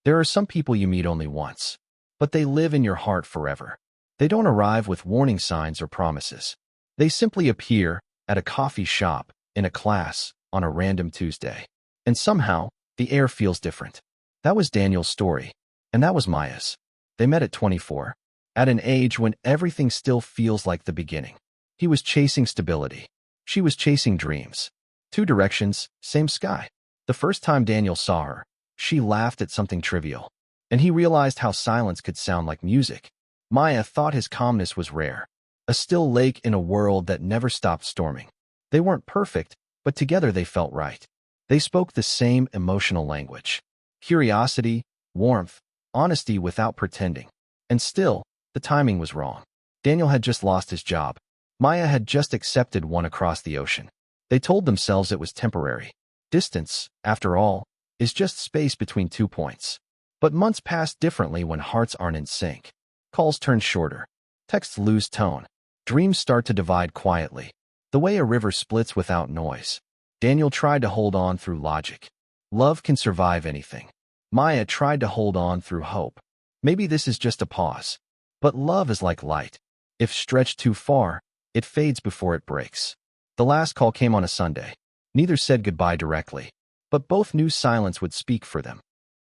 There are some people you meet only once, but they live in your heart forever. They don't arrive with warning signs or promises. They simply appear at a coffee shop, in a class, on a random Tuesday. And somehow, the air feels different. That was Daniel's story, and that was Maya's. They met at 24, at an age when everything still feels like the beginning. He was chasing stability. She was chasing dreams. Two directions, same sky. The first time Daniel saw her, she laughed at something trivial, and he realized how silence could sound like music. Maya thought his calmness was rare, a still lake in a world that never stopped storming. They weren't perfect, but together they felt right. They spoke the same emotional language. Curiosity, warmth, honesty without pretending. And still, the timing was wrong. Daniel had just lost his job. Maya had just accepted one across the ocean. They told themselves it was temporary. Distance, after all, is just space between 2 points. But months pass differently when hearts aren't in sync. Calls turn shorter. Texts lose tone. Dreams start to divide quietly, the way a river splits without noise. Daniel tried to hold on through logic. Love can survive anything. Maya tried to hold on through hope. Maybe this is just a pause. But love is like light. If stretched too far, it fades before it breaks. The last call came on a Sunday. Neither said goodbye directly, but both knew silence would speak for them.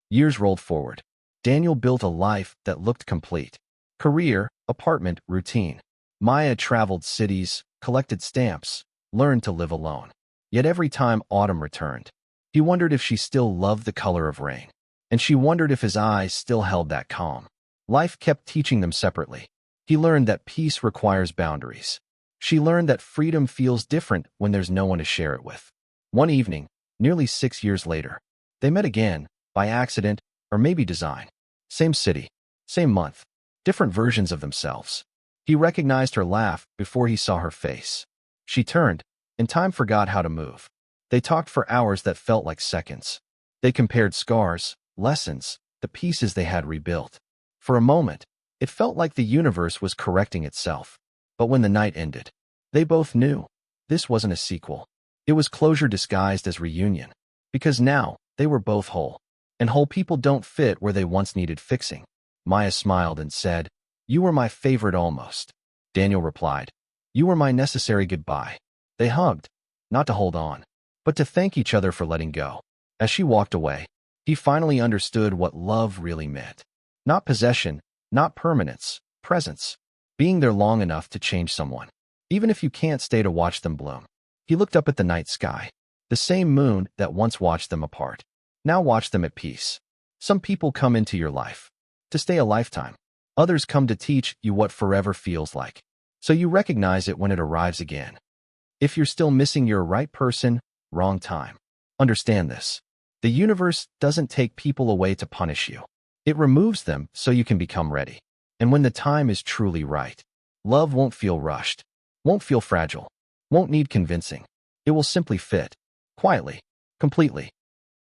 Years rolled forward. Daniel built a life that looked complete. Career, apartment, routine. Maya traveled cities, collected stamps, learned to live alone. Yet every time autumn returned, he wondered if she still loved the color of rain. And she wondered if his eyes still held that calm. Life kept teaching them separately. He learned that peace requires boundaries. She learned that freedom feels different when there's no one to share it with. One evening, nearly 6 years later, they met again, by accident, or maybe design. Same city, same month, different versions of themselves. He recognized her laugh before he saw her face. She turned, and time forgot how to move. They talked for hours that felt like seconds. They compared scars, lessons, the pieces they had rebuilt. For a moment, it felt like the universe was correcting itself. But when the night ended, they both knew. This wasn't a sequel. It was closure disguised as reunion. Because now, they were both whole. And whole people don't fit where they once needed fixing. Maya smiled and said, "You were my favorite almost." Daniel replied, "You were my necessary goodbye." They hugged, not to hold on, but to thank each other for letting go. As she walked away, he finally understood what love really meant. Not possession, not permanence, presence. Being there long enough to change someone, even if you can't stay to watch them bloom. He looked up at the night sky. The same moon that once watched them apart, now watched them at peace. Some people come into your life to stay a lifetime. Others come to teach you what forever feels like, so you recognize it when it arrives again. If you're still missing your right person, wrong time, understand this. The universe doesn't take people away to punish you. It removes them so you can become ready. And when the time is truly right, love won't feel rushed, won't feel fragile, won't need convincing. It will simply fit, quietly, completely.